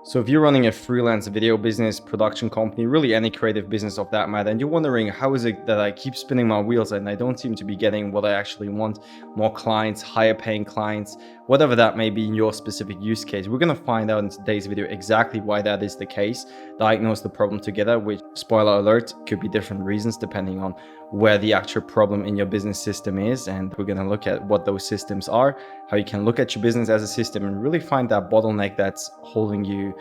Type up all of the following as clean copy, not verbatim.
So if you're running a freelance video business, production company, really any creative business of that matter, and you're wondering how is it that I keep spinning my wheels and I don't seem to be getting what I actually want, more clients, higher paying clients, whatever that may be in your specific use case, we're going to find out in today's video exactly why that is the case, diagnose the problem together, which, spoiler alert, could be different reasons depending on where the actual problem in your business system is. And we're going to look at what those systems are, how you can look at your business as a system and really find that bottleneck that's holding you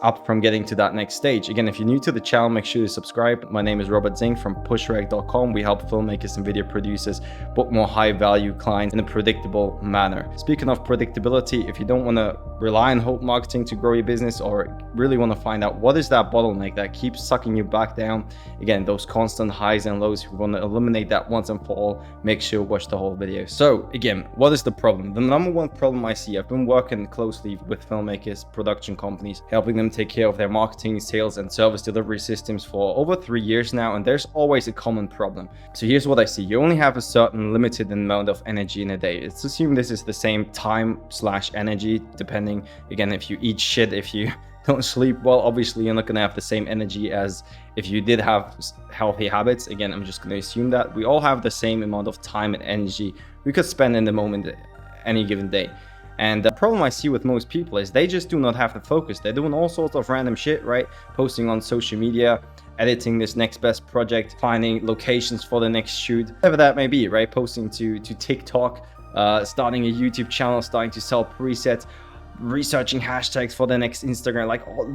up from getting to that next stage. Again, if you're new to the channel, make sure to subscribe. My name is Robert Zing from pushrec.com. We help filmmakers and video producers book more high value clients in a predictable manner. Speaking of predictability, if you don't want to rely on hope marketing to grow your business or really want to find out what is that bottleneck that keeps sucking you back down, again, those constant highs and lows, if you want to eliminate that once and for all, make sure to watch the whole video. So again, what is the problem? The number one problem I see, I've been working closely with filmmakers, production companies, helping them take care of their marketing, sales, and service delivery systems for over 3 years now, and there's always a common problem. So here's what I see. You only have a certain limited amount of energy in a day. Let's assume this is the same time/energy, depending, again, if you eat shit, if you don't sleep well, obviously you're not going to have the same energy as if you did have healthy habits. Again, I'm just going to assume that we all have the same amount of time and energy we could spend in the moment any given day. And the problem I see with most people is they just do not have the focus. They're doing all sorts of random shit, right? Posting on social media, editing this next best project, finding locations for the next shoot, whatever that may be, right? Posting to TikTok, starting a YouTube channel, starting to sell presets, researching hashtags for the next Instagram.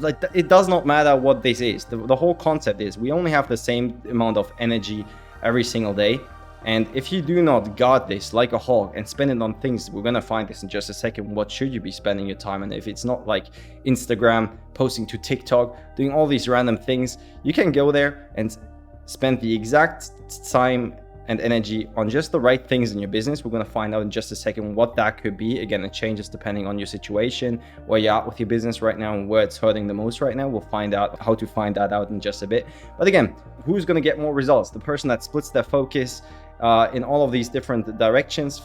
Like it does not matter what this is. The whole concept is we only have the same amount of energy every single day. And if you do not guard this like a hawk and spend it on things, we're going to find this in just a second, what should you be spending your time on? If it's not like Instagram, posting to TikTok, doing all these random things, you can go there and spend the exact time and energy on just the right things in your business. We're going to find out in just a second what that could be. Again, it changes depending on your situation, where you're at with your business right now and where it's hurting the most right now. We'll find out how to find that out in just a bit. But again, who's going to get more results? The person that splits their focus in all of these different directions,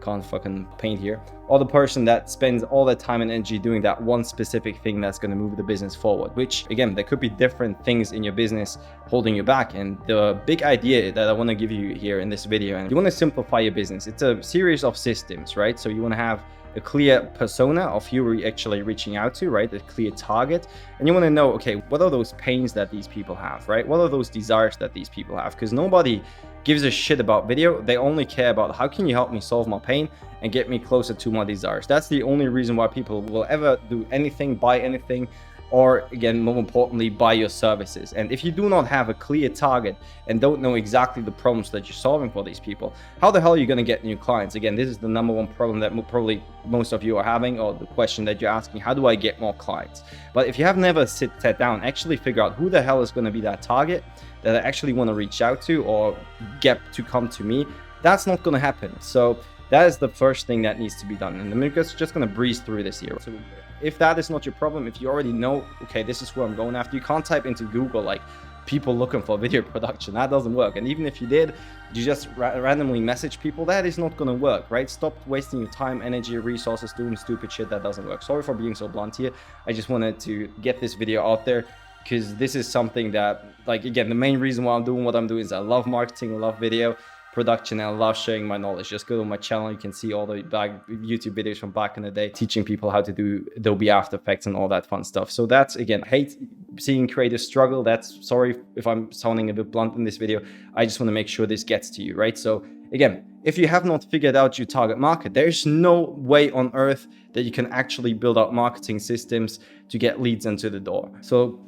can't fucking paint here, or the person that spends all their time and energy doing that one specific thing that's going to move the business forward, which again, there could be different things in your business holding you back. And the big idea that I want to give you here in this video, and you want to simplify your business, it's a series of systems, right? So you want to have a clear persona of who you're actually reaching out to, right? A clear target. And you want to know, okay, what are those pains that these people have, right? What are those desires that these people have? Because nobody gives a shit about video. They only care about how can you help me solve my pain and get me closer to my desires. That's the only reason why people will ever do anything, buy anything, or again, more importantly, buy your services. And if you do not have a clear target and don't know exactly the problems that you're solving for these people, how the hell are you going to get new clients? Again, this is the number one problem that probably most of you are having, or the question that you're asking, how do I get more clients? But if you have never sat down, actually figure out who the hell is going to be that target that I actually want to reach out to or get to come to me, that's not going to happen. So that is the first thing that needs to be done. And I'm just going to breeze through this here. So if that is not your problem, if you already know, okay, this is where I'm going after, you can't type into Google like people looking for video production. That doesn't work. And even if you did, you just randomly message people, that is not going to work, right? Stop wasting your time, energy, resources doing stupid shit. That doesn't work. Sorry for being so blunt here. I just wanted to get this video out there because this is something that, like, again, the main reason why I'm doing what I'm doing is I love marketing, I love video production, and I love sharing my knowledge. Just go to my channel, you can see all the YouTube videos from back in the day teaching people how to do Adobe After Effects and all that fun stuff. So that's, again, hate seeing creators struggle. That's, sorry if I'm sounding a bit blunt in this video. I just want to make sure this gets to you, right? So again, if you have not figured out your target market, there's no way on earth that you can actually build out marketing systems to get leads into the door. So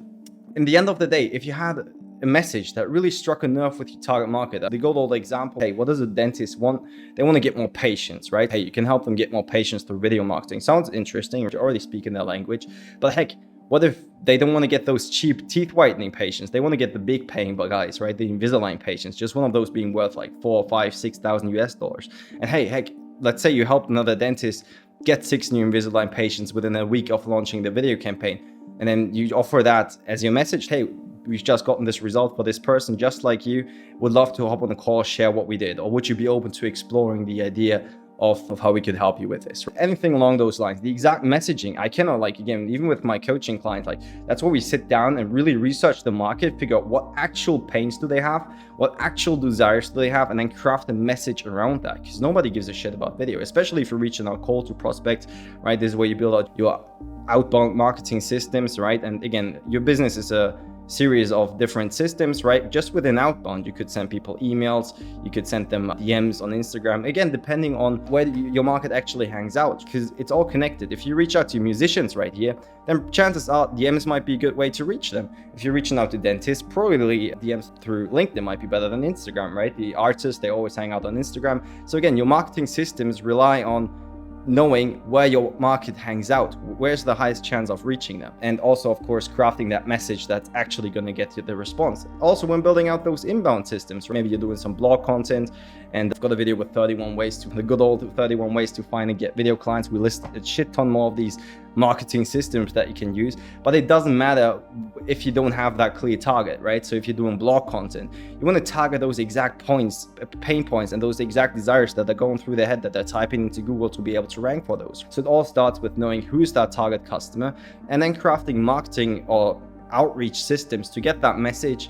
in the end of the day, if you had a message that really struck a nerve with your target market, the good old example, hey, what does a dentist want? They want to get more patients, right? Hey, you can help them get more patients through video marketing. Sounds interesting, you're already speaking their language, but heck, what if they don't want to get those cheap teeth whitening patients? They want to get the big paying guys, right? The Invisalign patients, just one of those being worth like $4,000, $5,000, $6,000 US. And hey, heck, let's say you helped another dentist get 6 new Invisalign patients within a week of launching the video campaign. And then you offer that as your message, hey, we've just gotten this result for this person just like you, would love to hop on a call, share what we did. Or would you be open to exploring the idea of how we could help you with this. Anything along those lines. The exact messaging, I cannot, like, again, even with my coaching clients, like, that's where we sit down and really research the market, figure out what actual pains do they have, what actual desires do they have, and then craft a message around that, because nobody gives a shit about video, especially if you're reaching out cold to prospects, right? This is where you build out your outbound marketing systems, right? And again, your business is a series of different systems, right? Just within outbound, you could send people emails, you could send them DMs on Instagram, again, depending on where your market actually hangs out, because it's all connected. If you reach out to musicians right here, then chances are DMs might be a good way to reach them. If you're reaching out to dentists, probably DMs through LinkedIn might be better than Instagram, right? The artists, they always hang out on Instagram. So again, your marketing systems rely on knowing where your market hangs out, where's the highest chance of reaching them, and also, of course, crafting that message that's actually going to get you the response. Also, when building out those inbound systems, maybe you're doing some blog content, and I've got a video with the good old 31 ways to find and get video clients. We list a shit ton more of these marketing systems that you can use, but it doesn't matter if you don't have that clear target, right? So if you're doing blog content, you want to target those exact points, pain points, and those exact desires that are going through their head, that they're typing into Google to be able to rank for those. So it all starts with knowing who's that target customer, and then crafting marketing or outreach systems to get that message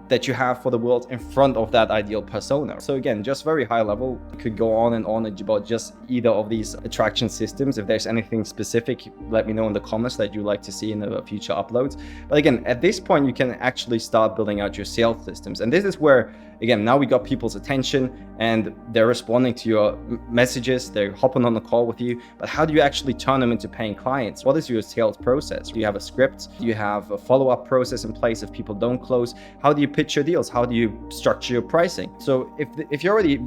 that you have for the world in front of that ideal persona. So again, just very high level, you could go on and on about just either of these attraction systems. If there's anything specific, let me know in the comments that you'd like to see in the future uploads. But again, at this point, you can actually start building out your sales systems. And this is where, again, now we got people's attention and they're responding to your messages, they're hopping on the call with you, but how do you actually turn them into paying clients? What is your sales process? Do you have a script? Do you have a follow-up process in place if people don't close? How do you pitch your deals? How do you structure your pricing? So if you're already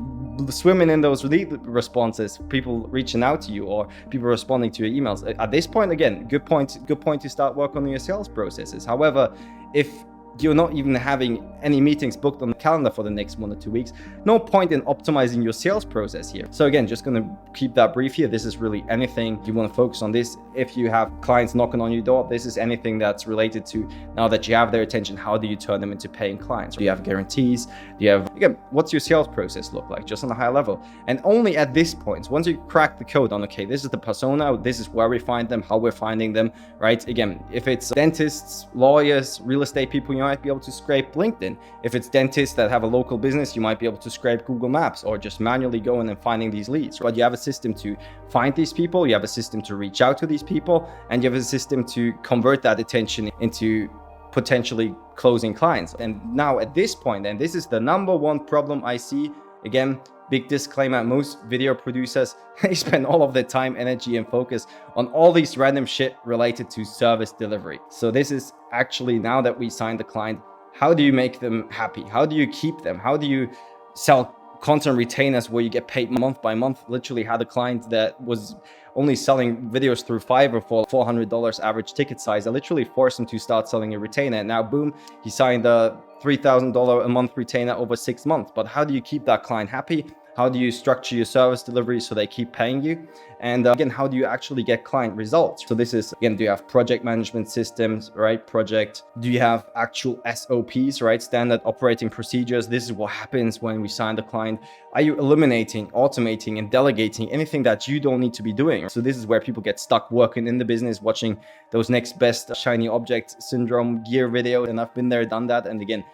swimming in those lead responses, people reaching out to you or people responding to your emails, at this point, again, good point to start working on your sales processes. However, if you're not even having any meetings booked on the calendar for the next 1 or 2 weeks, no point in optimizing your sales process here. So again, just going to keep that brief here. This is really anything you want to focus on this. If you have clients knocking on your door, this is anything that's related to, now that you have their attention, how do you turn them into paying clients? Do you have guarantees? Do you have, again, what's your sales process look like, just on a high level? And only at this point, once you crack the code on, okay, this is the persona, this is where we find them, how we're finding them, right? Again, if it's dentists, lawyers, real estate people, you might be able to scrape LinkedIn. If it's dentists that have a local business, you might be able to scrape Google Maps or just manually go in and finding these leads. But you have a system to find these people, you have a system to reach out to these people, and you have a system to convert that attention into potentially closing clients. And now at this point, and this is the number one problem I see, again, big disclaimer, most video producers, they spend all of their time, energy, and focus on all these random shit related to service delivery. So this is actually, now that we signed the client, how do you make them happy? How do you keep them? How do you sell content retainers where you get paid month by month? Literally had a client that was only selling videos through Fiverr for $400 average ticket size. I literally forced him to start selling a retainer. And now, boom, he signed a $3,000 a month retainer over 6 months. But how do you keep that client happy? How do you structure your service delivery so they keep paying you? And again, how do you actually get client results? So this is, again, do you have project management systems, right? Do you have actual SOPs, right? Standard operating procedures. This is what happens when we sign the client. Are you eliminating, automating, and delegating anything that you don't need to be doing? So this is where people get stuck working in the business, watching those next best shiny object syndrome gear videos. And I've been there, done that. And again,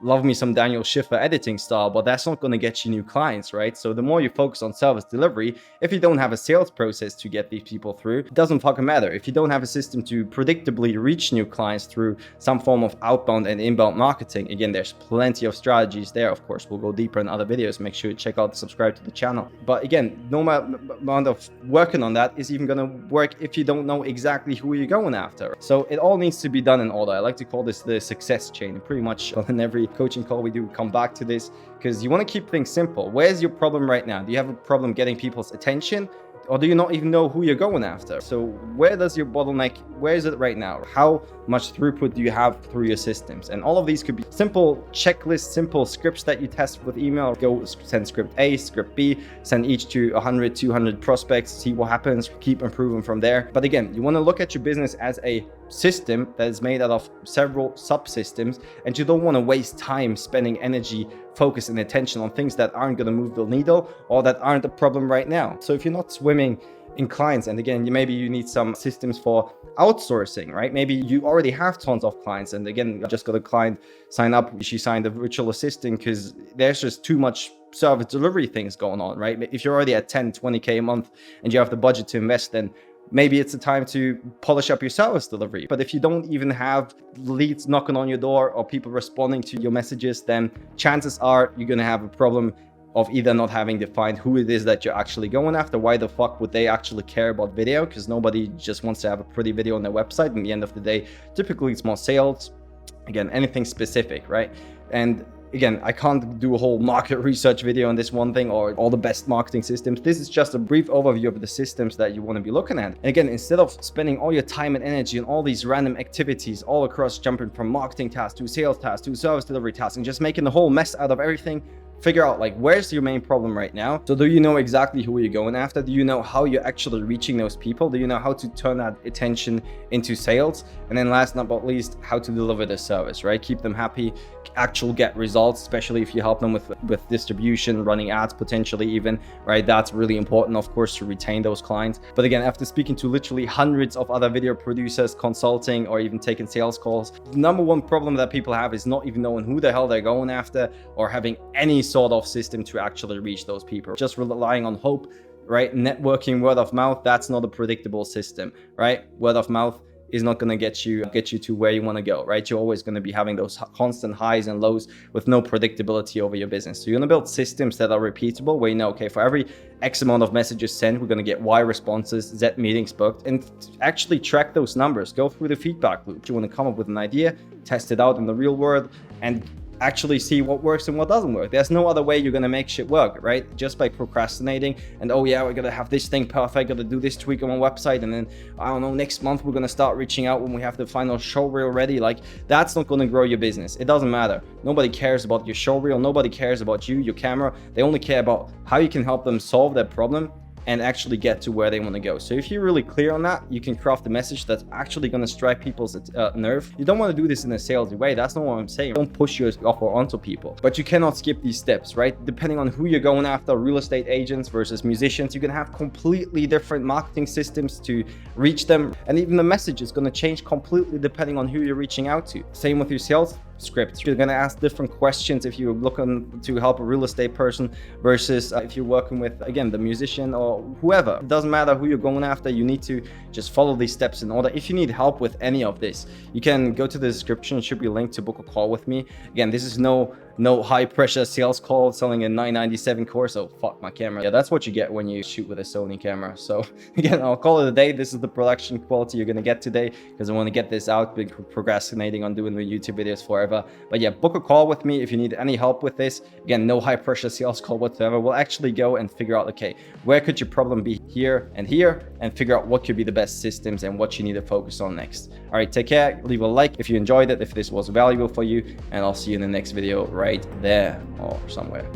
love me some Daniel Schiffer editing style, but that's not going to get you new clients, right? So the more you focus on service delivery, if you don't have a sales process to get these people through, it doesn't fucking matter. If you don't have a system to predictably reach new clients through some form of outbound and inbound marketing, again, there's plenty of strategies there. Of course, we'll go deeper in other videos. Make sure you check out, subscribe to the channel. But again, no amount of working on that is even going to work if you don't know exactly who you're going after. So it all needs to be done in order. I like to call this the success chain. And pretty much on every coaching call we do, come back to this, because you want to keep things simple. Where's your problem right now? Do you have a problem getting people's attention, or do you not even know who you're going after? So where does your bottleneck, where is it right now? How much throughput do you have through your systems? And all of these could be simple checklists, simple scripts that you test with email. Go send script A, script B, send each to 100, 200 prospects, see what happens, keep improving from there. But again, you want to look at your business as a system that is made out of several subsystems, and you don't want to waste time spending energy focus and attention on things that aren't going to move the needle or that aren't a problem right now. So if you're not swimming in clients, and again, maybe you need some systems for outsourcing, right? Maybe you already have tons of clients, and again, I just got a client sign up. She signed a virtual assistant because there's just too much service delivery things going on, right? If you're already at 10, 20K a month and you have the budget to invest, then maybe it's a time to polish up your service delivery. But if you don't even have leads knocking on your door or people responding to your messages, then chances are you're going to have a problem of either not having defined who it is that you're actually going after. Why the fuck would they actually care about video? Because nobody just wants to have a pretty video on their website. In the end of the day, typically it's more sales. Again, anything specific, right? And again, I can't do a whole market research video on this one thing or all the best marketing systems. This is just a brief overview of the systems that you want to be looking at. And again, instead of spending all your time and energy on all these random activities all across, jumping from marketing tasks to sales tasks to service delivery tasks and just making the whole mess out of everything, figure out like, where's your main problem right now? So do you know exactly who you're going after? Do you know how you're actually reaching those people? Do you know how to turn that attention into sales? And then last but not least, how to deliver the service, right? Keep them happy, actual get results, especially if you help them with distribution, running ads potentially even, right? That's really important, of course, to retain those clients. But again, after speaking to literally hundreds of other video producers, consulting, or even taking sales calls, the number one problem that people have is not even knowing who the hell they're going after or having any sort of system to actually reach those people. Just relying on hope, right? Networking, word of mouth, that's not a predictable system, right? Word of mouth is not going to get you to where you want to go, right? You're always going to be having those constant highs and lows with no predictability over your business. So you're going to build systems that are repeatable, where you know, okay, for every X amount of messages sent, we're going to get Y responses, Z meetings booked, and actually track those numbers. Go through the feedback loop. You want to come up with an idea, test it out in the real world, and actually see what works and what doesn't work. There's no other way you're gonna make shit work, right? Just by procrastinating and, oh yeah, we're gonna have this thing perfect, gotta do this tweak on my website, and then I don't know, next month we're gonna start reaching out when we have the final show reel ready. Like, that's not gonna grow your business. It doesn't matter. Nobody cares about your show reel, nobody cares about you, your camera. They only care about how you can help them solve their problem and actually get to where they want to go. So if you're really clear on that, you can craft a message that's actually going to strike people's nerve. You don't want to do this in a salesy way. That's not what I'm saying. Don't push your offer onto people, but you cannot skip these steps, right? Depending on who you're going after, real estate agents versus musicians, you can have completely different marketing systems to reach them. And even the message is going to change completely depending on who you're reaching out to. Same with your sales script. You're going to ask different questions if you're looking to help a real estate person versus if you're working with, again, the musician or whoever. It doesn't matter who you're going after. You need to just follow these steps in order. If you need help with any of this, you can go to the description. It should be a link to book a call with me. Again, this is no high pressure sales call selling a $997 course. Oh, fuck my camera. Yeah, that's what you get when you shoot with a Sony camera. So again, I'll call it a day. This is the production quality you're going to get today because I want to get this out. Been procrastinating on doing the YouTube videos forever. But yeah, book a call with me if you need any help with this. Again, no high pressure sales call whatsoever. We'll actually go and figure out, okay, where could your problem be here, and figure out what could be the best systems and what you need to focus on next. All right, take care. Leave a like if you enjoyed it, if this was valuable for you, and I'll see you in the next video right there or somewhere.